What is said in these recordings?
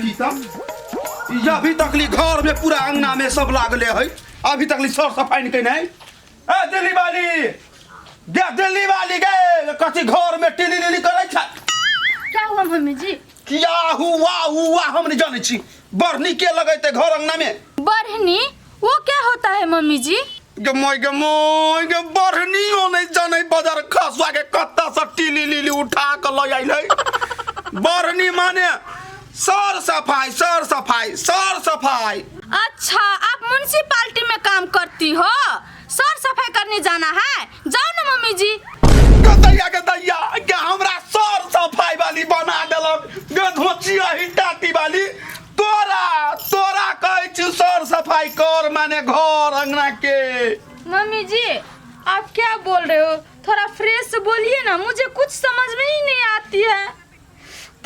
की सब ये अभी तकली घर में पूरा अंगना में सब लागले है अभी तकली सर सफाई नहीं नहीं ए दिल्ली वाली गे दिल्ली वाली गे कथी घर में टिली लिली करे छ क्या हुआ मम्मी जी? क्या हुआ हम नहीं जाने छी बरनी के लगैते घर अंगना में बरहनी वो क्या होता है मम्मी जी? गे बरनी हो नहीं जाने बाजार खसवा के कत्ता से टिली लिली उठा के ले आइले बरनी माने सर सफाई। अच्छा आप म्युनिसिपालिटी में काम करती हो, सर सफाई करने जाना है, जाओ ना मम्मी जी। दैया क्या हमरा सर सफाई वाली बना देलक गे धोचिया ही टाटी वाली तोरा कहै छी सर सफाई कर माने घर अंगना के। मम्मी जी आप क्या बोल रहे हो, थोड़ा फ्रेश से बोलिए ना, मुझे कुछ समझ में ही नहीं आती है।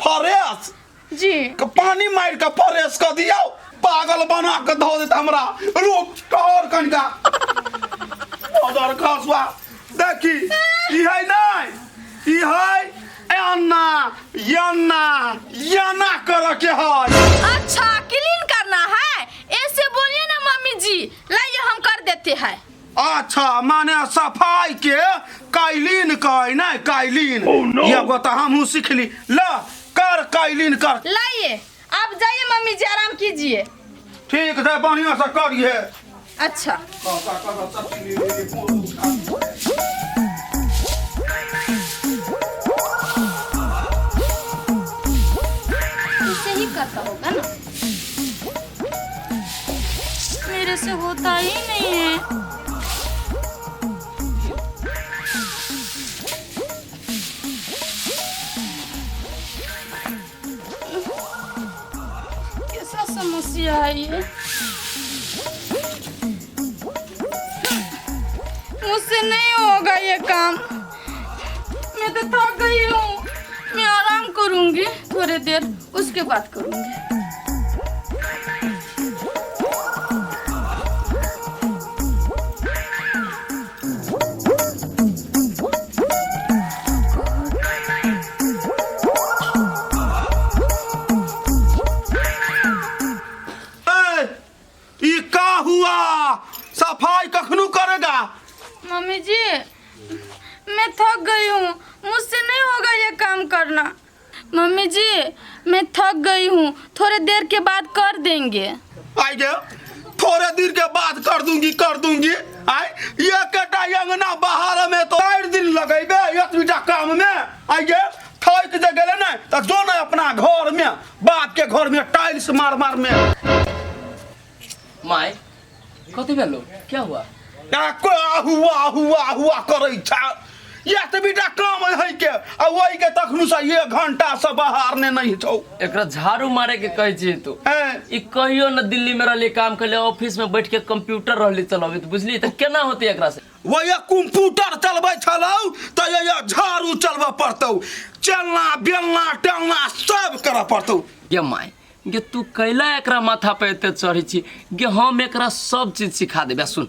फ्रेश जी पानी मार के फ्रेश कर दिया पागल बना के धो देता हमरा रुक और कनका उधर खसवा देखी ई है नहीं ई है याना कर के है। अच्छा क्लीन करना है, ऐसे बोलिए ना मम्मी जी, लाइए हम कर देते हैं। अच्छा माने सफाई के काइलिन कह नहीं काइलिन ये बता हम सीखली ला कर काइलिन कर लाइए आप जाइए मम्मी जी, आराम कीजिए। ठीक है बढ़िया से करिए। अच्छा इसे ही करता होगा ना, मेरे से होता ही नहीं है। कैसा समस्या है ये, मुझसे नहीं होगा ये काम, मैं तो थक गई हूँ, मैं आराम करूंगी थोड़ी देर, उसके बाद करूंगी। सफाई कखनू करेगा? मम्मी जी मैं थक गई हूँ, मुझसे नहीं होगा ये काम करना। मम्मी जी मैं थक गई हूँ, थोड़ी देर के बाद कर देंगे। आइए थोड़े देर के बाद कर दूंगी आई ये कटा अंगना बाहर में तो 8 दिन लगेबे इतना काम में। आइए थक जे गेले ना तो जो ना अपना घर में बाप के घर में टाइल्स मार में माय कथी भेलो क्या हुआ? हुआ करे छा या तो बेटा काम है के आ वही के तखनु से 1 घंटा से बाहर ने नहीं छौ। एकरा झाड़ू मारे के कहै छी तू ई कहियो न दिल्ली में रहले काम करले ऑफिस में बैठ के कंप्यूटर रहले चलावे तो बुझली त केना होते एकरा से? वही कंप्यूटर चलबै छलौ त ये झाड़ू चलबा पड़तौ, चलना बेलना टेलना सब करा पड़तौ। गे माय गे तू कैला एकरा माथा पे एते चढ़ी छी गे, हम एकरा सब चीज सिखा देबे। सुन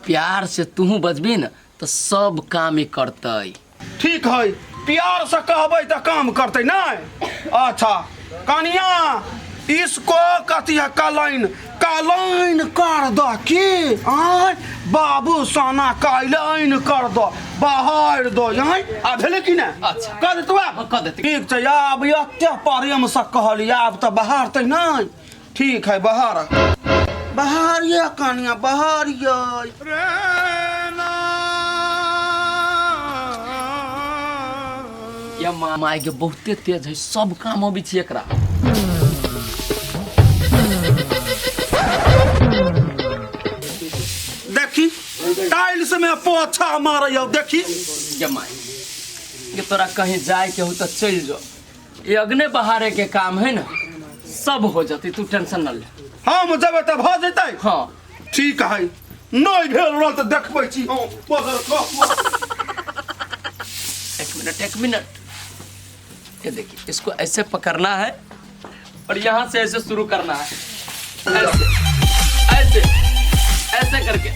प्यार से तू बजबी न तो सब काम ही करतै। ठीक है प्यार से कहबै तो काम करते नहीं। अच्छा कनिया इसको कथी है कालाइन कर दो की बाबू सोना कालाइन कर दो बाहर दो यहाँ आ भेले कि नहीं? अच्छा कर देतौ कर देती। ठीक छै आब एते प्रेम से कहली आब तो बाहर ते नहीं। ठीक है बाहर ये कनिया बाहर ये या माय के बहुते तेज है, सब काम अभी छी एकरा। देखी टाइल्स में पोछा मारे देखी गे माय ये तोरा कहीं जाए के हो तो चल जाओ, ये अगने बहारे के काम है ना, सब हो जाती, तू टेंशन न ले। हम जब तब हो जते। हाँ ठीक है नहीं भेल रह तो देखबै छी। एक मिनट ये देखिए, इसको ऐसे पकड़ना है और यहाँ से ऐसे शुरू करना है, ऐसे ऐसे ऐसे करके।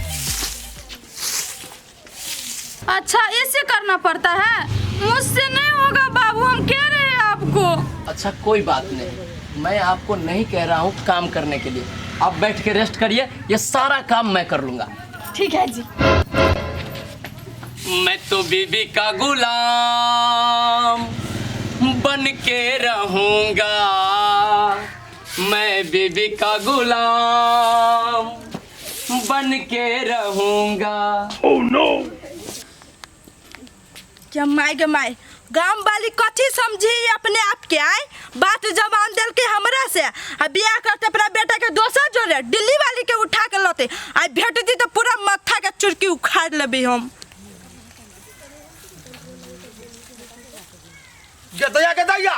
अच्छा ऐसे करना पड़ता है, मुझसे नहीं होगा बाबू, हम कह रहे हैं आपको। अच्छा कोई बात नहीं, मैं आपको नहीं कह रहा हूँ काम करने के लिए। आप बैठ के रेस्ट करिए, ये सारा काम मैं कर लूँगा। ठीक है जी। मैं तो बीबी का गुलाम बन के रहूँगा, मैं बीबी का गुलाम बन के रहूँगा। Oh no. क्या माय गांव वाली कथी समझी अपने आप के आए बात जबान दिल के हमरा से आ बियाह करते अपना बेटा के दोसर जोड़े दिल्ली वाली के उठा के लते आ भेटती तो पूरा माथा के चुरकी उखाड़ लेबे हम। के दैया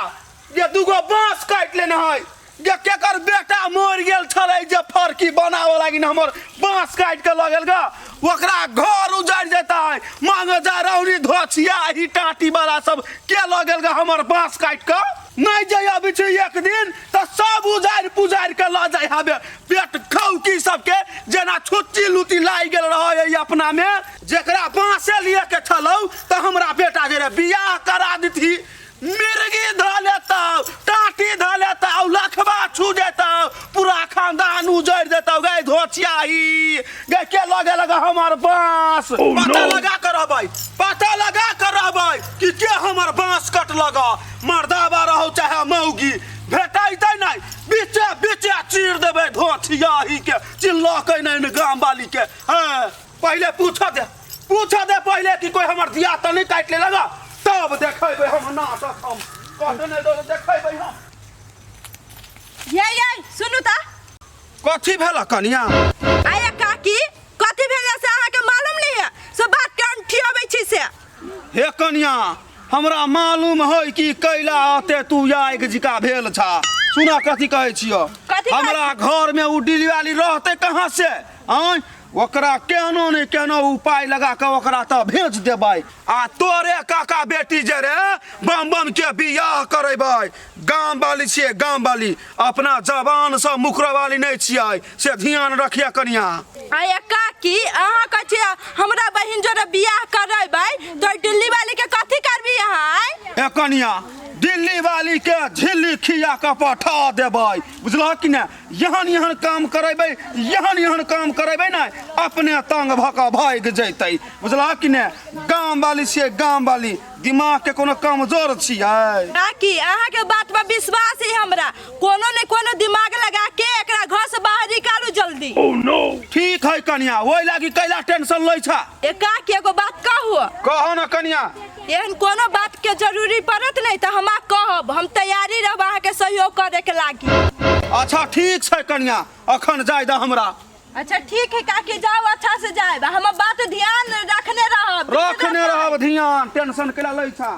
ये दूगो बांस काट लेने है, ये केकर बेटा मर गेल छले जे फरकी बनावे लागिन हमर बांस काट के लगल गा, ओकरा घर उजाड़ जाता है। मांग जा रौनी धोछिया ही टाटी वाला सब के लगल गा हमर बांस काट के नहीं जाय अभी छे एक दिन त सब उजाड़ पुजाड़ के ल जाय हबे पेट खौकी सब के जेना छुच्ची लुटी लाई गेल रहे अपना में। जेकरा बांसे लिए के छलौ त हमरा बेटा जे बियाह करा दीथी, मिर्गी ध लेता, टाटी ध लेता, लखबा छू देता, पूरा खानदान उजड़ देता। गए धोचिया ही गए के लगे लगा हमार बांस पता लगा कर रहबै, पता लगा कर रहबै कि के हमर बांस कट लगा। मर्दाबा रहो चाहे मौगी भेटैते नहीं, बीचे बीचे चीर देबै धोचिया ही के, चिल्लकै नहीं गांव वाली के। हां पहले पूछ दे पहले कि कोई हमर दिया त नहीं काट ले लगा, तब देखेबै हम नाटक। हम कहते नहीं तो देखेबै हम। ये सुनु ता कथी भेला कनिया? आया काकी कथी भेला से अहाँ के मालूम नहीं है, सब बात के अंठी आबै छी से। हे कनिया हमरा मालूम है कि कैला आते तू आइग जिका भेल छा। सुना कथी कहै छियो, कथी कहै हमरा घर में उ डिली वाली रहते कहाँ से? आय ओकरा केनो नहीं केनो उपाय लगा के ओकरा त भेज देबै। आ तोरे काका बेटी जे रे बम बम के बियाह करेबै। गांव वाली छियै, गांव वाली, अपना जबान से मुखर वाली नहीं छियै, से ध्यान रखिए कनिया। आया काकी अहाँ कहे हमरा बहिन जोरे बियाह करबै तो दिल्ली वाली के कथी करबी अहाँ? ए कनिया दिल्ली वाली के झिल्ली खिया के पठा देबै, बुझलह कि ने? यहन काम करेबै, यहन काम करेबै ना अपने तंग भका भाग जैतै, बुझलह कि ने? गांव वाली छियै, गांव वाली, दिमाग के कोनो कमजोर छियै? काकी अहाँ के बात पर विश्वास है हमरा, कोनो ने कोनो दिमाग लगा के एकरा घर से बाहर निकालू जल्दी। Oh no. ठीक है कनिया, ओइ लागी कैला टेंशन लै छा? ए काकी एगो बात कहू। कहो ना कनिया। एहन कोनो बात के जरूरी पड़त नहीं तो हम कहब, हम तैयारी रहब अहाँ के सहयोग करे के लागी। अच्छा ठीक छै कनिया, अखन जाय द हमरा। अच्छा ठीक है काकी जाओ, अच्छा से जाए, हम बात ध्यान रखने रहब ध्यान, टेंशन कैला लै छा?